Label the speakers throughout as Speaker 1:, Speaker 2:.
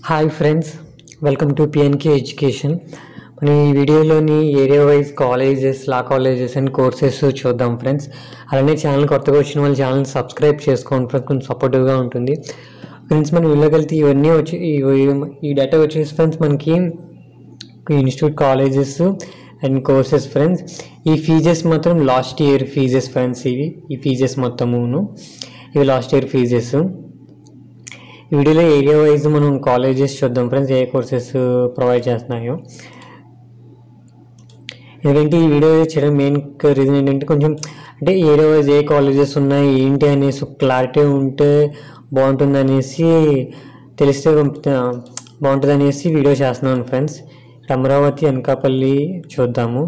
Speaker 1: Hi friends, welcome to PNK education. మనం ఈ వీడియోలోని area wise colleges, law colleges and courses చూద్దాం friends. అలానే ఛానల్ కొత్తగా వచ్చిన వాళ్ళు ఛానల్ సబ్స్క్రైబ్ చేసుకోండి ఫ్రెండ్స్, కొంచెం సపోర్టివ్గా ఉంటుంది ఫ్రెండ్స్. మనం వీళ్ళకెళ్తే ఇవన్నీ వచ్చి ఈ డేటా వచ్చేసి ఫ్రెండ్స్ మనకి institute colleges and courses friends. ఈ ఫీజెస్ మాత్రం లాస్ట్ ఇయర్ ఫీజెస్ ఫ్రెండ్స్. ఈ ఫీజెస్ మొత్తమును ఇవి లాస్ట్ ఇయర్ ఫీజెస్. ఈ వీడియోలో ఏరియా వైజ్ మనం కాలేజెస్ చూద్దాం ఫ్రెండ్స్, ఏ కోర్సెస్ ప్రొవైడ్ చేస్తున్నాయో. ఎందుకంటే ఈ వీడియో చేయడం మెయిన్ రీజన్ ఏంటంటే కొంచెం అంటే ఏరియా వైజ్ ఏ కాలేజెస్ ఉన్నాయి ఏంటి అనేసి క్లారిటీ ఉంటే బాగుంటుంది అనేసి, తెలిస్తే బాగుంటుంది అనేసి వీడియో చేస్తున్నాను ఫ్రెండ్స్. అమరావతి, అనకాపల్లి చూద్దాము.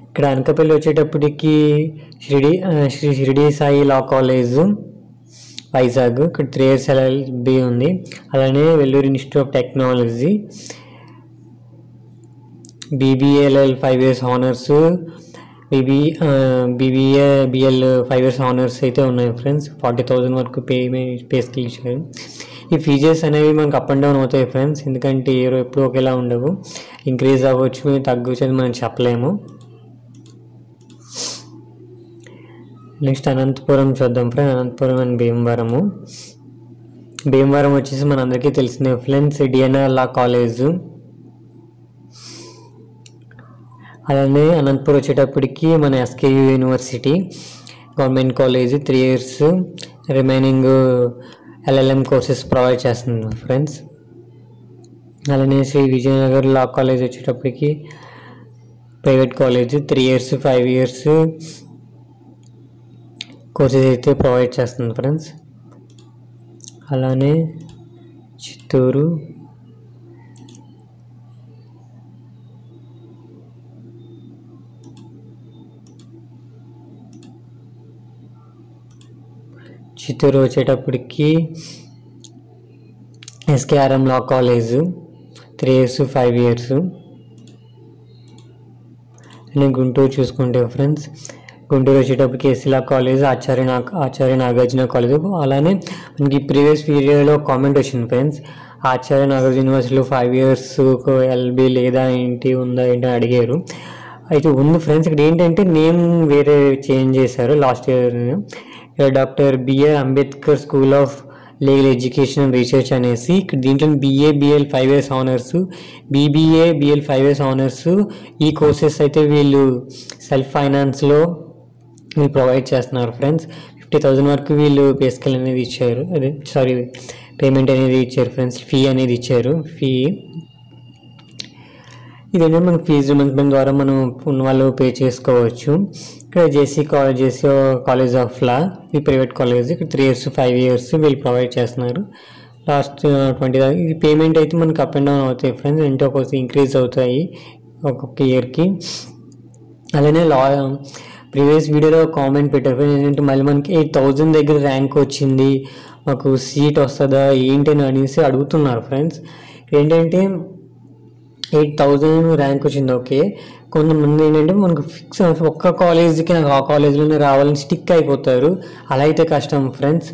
Speaker 1: ఇక్కడ అనకాపల్లి వచ్చేటప్పటికి శ్రీ షిరిడి సాయి లా కాలేజ్ వైజాగ్, ఇక్కడ 3 years LLB ఉంది. అలానే Vellore institute of technology, BBALL 5 years honours, BBL 5 years honours అయితే ఉన్నాయి ఫ్రెండ్స్. 40,000 వరకు పే స్కేల్ ఇచ్చారు. ఈ ఫీజెస్ అనేవి మనకు అప్ అండ్ డౌన్ అవుతాయి ఫ్రెండ్స్, ఎందుకంటే ఎప్పుడు ఒకేలా ఉండవు, ఇంక్రీజ్ అవ్వచ్చు, తగ్గొచ్చు మనం చెప్పలేము. నెక్స్ట్ అనంతపురం చూద్దాం ఫ్రెండ్స్. అనంతపురం అండ్ భీమవరము. భీమవరం వచ్చేసి మన అందరికీ తెలిసిన ఫ్రెండ్స్ DNR లా కాలేజు. అలానే అనంతపురం వచ్చేటప్పటికి మన SKU university government college, 3 years remaining LLM courses provide చేస్తుంది ఫ్రెండ్స్. అలానే శ్రీ విజయనగర్ లా కాలేజ్ వచ్చేటప్పటికి private college, 3 years 5 years courses అయితే ప్రొవైడ్ చేస్తుంది ఫ్రెండ్స్. అలానే చిత్తూరు, వచ్చేటప్పటికి SKRM law college, 3 years 5 years. అలానే గుంటూరు చూసుకుంటే ఫ్రెండ్స్, గుంటూరు వచ్చేటప్పటికి SC law college, Acharya Nagarjuna college. అలానే మనకి ప్రీవియస్ వీడియోలో కామెంట్ వచ్చింది ఫ్రెండ్స్, ఆచార్య నాగార్జున యూనివర్సిటీలో 5 years LLB లేదా ఏంటి ఉందా ఏంటి అని అడిగారు. అయితే ఉంది ఫ్రెండ్స్. ఇక్కడ ఏంటంటే నేమ్ వేరే చేంజ్ చేశారు last year. Doctor B R Ambedkar school of legal education and research అనేసి, ఇక్కడ దీంట్లో BABL 5 years honours, BBABL 5 years honours. ఈ కోర్సెస్ అయితే వీళ్ళు సెల్ఫ్ ఫైనాన్స్లో వీళ్ళు ప్రొవైడ్ చేస్తున్నారు ఫ్రెండ్స్. 50,000 వరకు వీళ్ళు పే స్కేల్ అనేది ఇచ్చారు, పేమెంట్ అనేది ఇచ్చారు ఫ్రెండ్స్, ఫీ అనేది ఇచ్చారు. ఇదేంటంటే మన ఫీజు రిమెంబర్మెంట్ ద్వారా మనం ఉన్న వాళ్ళు పే చేసుకోవచ్చు. ఇక్కడ జేసీ కాలేజ్ ఆఫ్ లా, ఈ ప్రైవేట్ కాలేజ్, ఇక్కడ 3 years 5 years వీళ్ళు ప్రొవైడ్ చేస్తున్నారు. లాస్ట్ 20,000 ఇది పేమెంట్ అయితే మనకు అప్ అండ్ డౌన్ అవుతాయి ఫ్రెండ్స్, ఇంటో కోసం ఇంక్రీజ్ అవుతాయి ఒక్కొక్క ఇయర్కి. అలానే ప్రీవియస్ వీడియోలో కామెంట్ పెట్టారు ఫ్రెండ్స్, ఏంటంటే మళ్ళీ మనకి 8,000 దగ్గర ర్యాంక్ వచ్చింది, మాకు సీట్ వస్తుందా ఏంటి అని అనేసి అడుగుతున్నారు ఫ్రెండ్స్. ఏంటంటే 8,000 ర్యాంక్ వచ్చింది, ఓకే. కొంతమంది ఏంటంటే మనకు ఫిక్స్ ఒక్క కాలేజీకి నాకు ఆ కాలేజీలోనే రావాలని స్టిక్ అయిపోతారు. అలా అయితే కష్టం ఫ్రెండ్స్.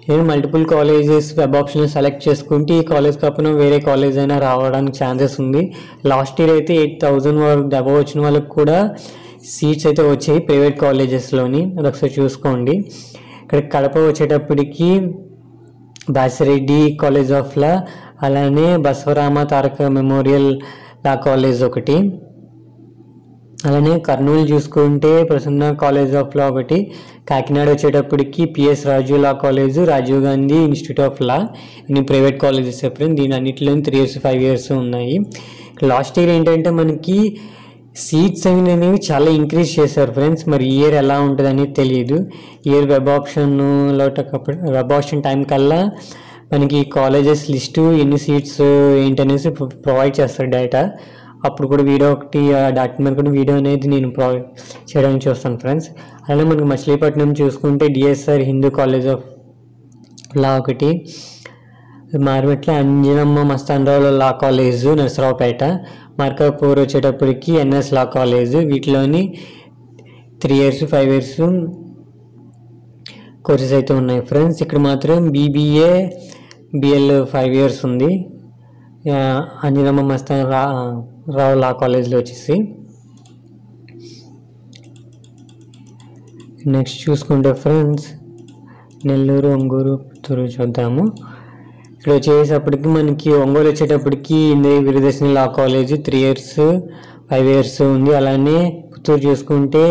Speaker 1: నేను multiple colleges web option select చేసుకుంటే ఈ కాలేజ్ కాకుండా వేరే కాలేజ్ అయినా రావడానికి ఛాన్సెస్ ఉంది. లాస్ట్ ఇయర్ అయితే 8,000 వరకు అబవ్ వచ్చిన వాళ్ళకి కూడా సీట్స్ అయితే వచ్చాయి ప్రైవేట్ కాలేజెస్లోని, అది ఒకసారి చూసుకోండి. ఇక్కడ కడప వచ్చేటప్పటికి బాసిరెడ్డి కాలేజ్ ఆఫ్ లా, అలానే బసవరామ తారక మెమోరియల్ లా కాలేజ్ ఒకటి. అలానే కర్నూలు చూసుకుంటే ప్రసన్న కాలేజ్ ఆఫ్ లా ఒకటి. కాకినాడ వచ్చేటప్పటికి PS Raju law college, Rajiv Gandhi institute of law, ఇన్ని ప్రైవేట్ కాలేజెస్ ఫ్రెండ్స్. దీని అన్నింటిలో 3 years 5 years ఉన్నాయి. లాస్ట్ ఇయర్ ఏంటంటే మనకి సీట్స్ అనేవి చాలా ఇంక్రీజ్ చేశారు ఫ్రెండ్స్. మరి ఈ ఇయర్ ఎలా ఉంటుంది అనేది తెలియదు. ఇయర్ వెబ్ ఆప్షన్ టైం కల్లా మనకి కాలేజెస్ లిస్టు, ఎన్ని సీట్స్ ఏంటనేసి ప్రొవైడ్ చేస్తారు డేటా. అప్పుడు కూడా వీడియో ఒకటి డాట్ మీద కూడా వీడియో అనేది నేను ప్రొవైడ్ చేయడానికి చూస్తాను ఫ్రెండ్స్. అలానే మనకి మచిలీపట్నం చూసుకుంటే DSR Hindu college of law ఒకటి, మార్మెట్ల అంజనమ్మ మస్తానరావు లా కాలేజు నరసరావుపేట, మార్కాపూర్ వచ్చేటప్పటికి NS లా కాలేజు. వీటిలోని 3 years 5 years కోర్సెస్ అయితే ఉన్నాయి ఫ్రెండ్స్. ఇక్కడ మాత్రం BBA బిఎల్ 5 ఇయర్స్ ఉంది. అంజనమ్మ మస్తాన్ రావు లా కాలేజ్లో వచ్చేసి. నెక్స్ట్ చూసుకుంటే ఫ్రెండ్స్ నెల్లూరు, ఒంగోలు, పుత్తూరు చూద్దాము. ఇక్కడ వచ్చేటప్పటికి మనకి ఒంగోలు వచ్చేటప్పటికి ఇంద్రియ Priyadarshini law college 3 years 5 years ఉంది. అలానే పుత్తూరు చూసుకుంటే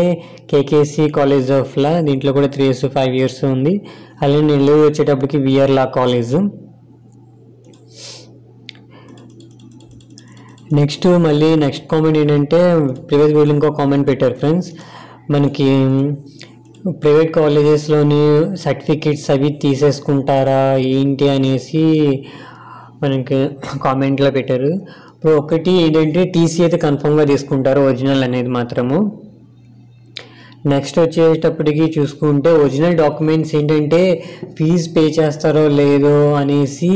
Speaker 1: కేకేసి కాలేజ్ ఆఫ్ లా, దీంట్లో కూడా 3 ఇయర్స్ 5 ఇయర్స్ ఉంది. అలానే నెల్లూరు వచ్చేటప్పటికి VR law college. Next comment ఏంటంటే ప్రీవియస్ వీడియోలో ఇంకో కామెంట్ పెట్టారు ఫ్రెండ్స్, మనకి ప్రైవేట్ కాలేజెస్లోని సర్టిఫికేట్స్ అవి తీసేసుకుంటారా ఏంటి అనేసి మనకి కామెంట్లో పెట్టారు. ఇప్పుడు ఒకటి ఏంటంటే టీసీ అయితే కన్ఫర్మ్గా తీసుకుంటారు, ఒరిజినల్ అనేది మాత్రము. నెక్స్ట్ వచ్చేటప్పటికి చూసుకుంటే ఒరిజినల్ డాక్యుమెంట్స్ ఏంటంటే ఫీజు పే చేస్తారో లేదో అనేసి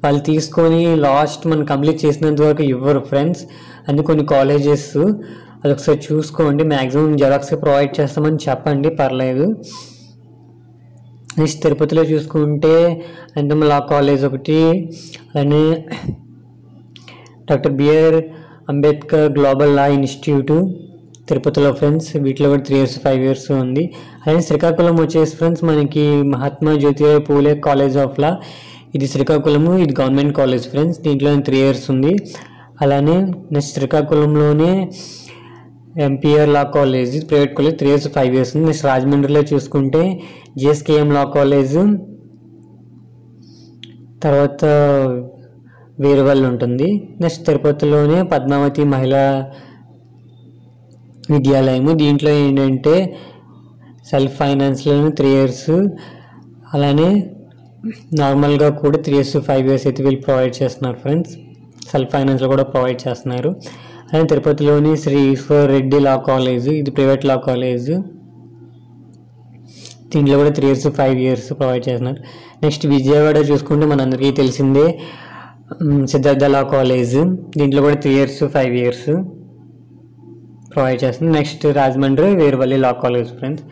Speaker 1: వాళ్ళు తీసుకొని లాస్ట్ మనం కంప్లీట్ చేసినంత వరకు ఇవ్వరు ఫ్రెండ్స్. అందుకు కొన్ని కాలేజెస్ అది ఒకసారి చూసుకోండి. మ్యాక్సిమం జెరాక్స్ ప్రొవైడ్ చేస్తామని చెప్పండి, పర్లేదు. నెక్స్ట్ తిరుపతిలో చూసుకుంటే అంతమ లా కాలేజ్ ఒకటి, అలానే డాక్టర్ బిఆర్ అంబేద్కర్ గ్లోబల్ లా ఇన్స్టిట్యూట్ తిరుపతిలో ఫ్రెండ్స్, వీటిలో కూడా 3 ఇయర్స్ 5 ఇయర్స్ ఉంది. అలానే శ్రీకాకుళం వచ్చేసి ఫ్రెండ్స్ మనకి మహాత్మా జ్యోతిరావు పూలే కాలేజ్ ఆఫ్ లా, ఇది శ్రీకాకుళము, ఇది గవర్నమెంట్ కాలేజ్ ఫ్రెండ్స్, దీంట్లో 3 ఇయర్స్ ఉంది. అలానే నెక్స్ట్ శ్రీకాకుళంలోనే MPR law college private college 3 years 5 years ఉంది. నెక్స్ట్ రాజమండ్రిలో చూసుకుంటే జిఎస్కేఎం లా కాలేజ్, తర్వాత వీరవల్లి ఉంటుంది. నెక్స్ట్ తిరుపతిలోనే పద్మావతి మహిళా విద్యాలయము, దీంట్లో ఏంటంటే సెల్ఫ్ ఫైనాన్స్లోనే 3 ఇయర్స్, అలానే నార్మల్గా కూడా 3 ఇయర్స్ 5 ఇయర్స్ అయితే వీళ్ళు ప్రొవైడ్ చేస్తున్నారు ఫ్రెండ్స్. సెల్ఫ్ ఫైనాన్స్లో కూడా ప్రొవైడ్ చేస్తున్నారు. అలానే తిరుపతిలోని శ్రీ ఈశ్వర్ రెడ్డి లా కాలేజ్, ఇది ప్రైవేట్ లా కాలేజ్, దీంట్లో కూడా 3 ఇయర్స్ 5 ఇయర్స్ ప్రొవైడ్ చేస్తున్నారు. నెక్స్ట్ విజయవాడ చూసుకుంటే మనందరికీ తెలిసిందే సిద్ధార్థ లా కాలేజ్, దీంట్లో కూడా 3 ఇయర్స్ 5 ఇయర్స్ ప్రొవైడ్ చేస్తుంది. Next Rajahmundry Veeravalli law college friends.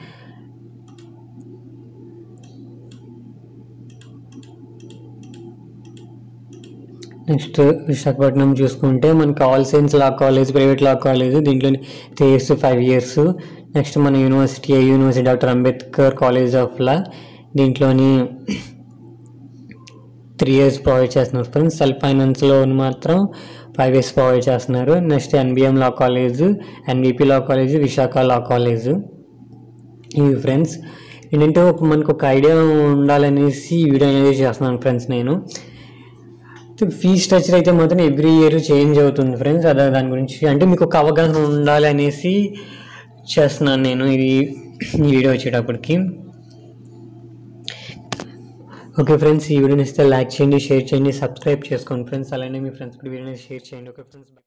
Speaker 1: Next Visakhapatnam చూసుకుంటే మనకి all science law college private law college, దీంట్లో 3 ఇయర్స్ 5 ఇయర్స్. నెక్స్ట్ మన university doctor Ambedkar college of law, దీంట్లోని 3 ఇయర్స్ ప్రొవైడ్ చేస్తున్నారు ఫ్రెండ్స్. సెల్ఫ్ ఫైనాన్స్లో మాత్రం 5 ఇయర్స్ ప్రొవైడ్ చేస్తున్నారు. Next NBM law college, NVP law college, Visakha law college. ఇవి ఫ్రెండ్స్ ఏంటంటే మనకు ఒక ఐడియా ఉండాలనేసి ఈ వీడియో అనేది చేస్తున్నాను ఫ్రెండ్స్. నేను ఫీ స్ట్రక్చర్ అయితే మాత్రం ఎవ్రీ ఇయర్ చేంజ్ అవుతుంది ఫ్రెండ్స్, అదే దాని గురించి అంటే మీకు ఒక అవగాహన ఉండాలి అనేసి చేస్తున్నాను నేను ఈ వీడియో వచ్చేటప్పటికి. ఓకే ఫ్రెండ్స్, ఈ వీడియోని ఇస్తే లైక్ చేయండి, షేర్ చేయండి, సబ్స్క్రైబ్ చేసుకోండి ఫ్రెండ్స్. అలానే మీ ఫ్రెండ్స్ కూడా వీడియోని షేర్ చేయండి. Okay friends.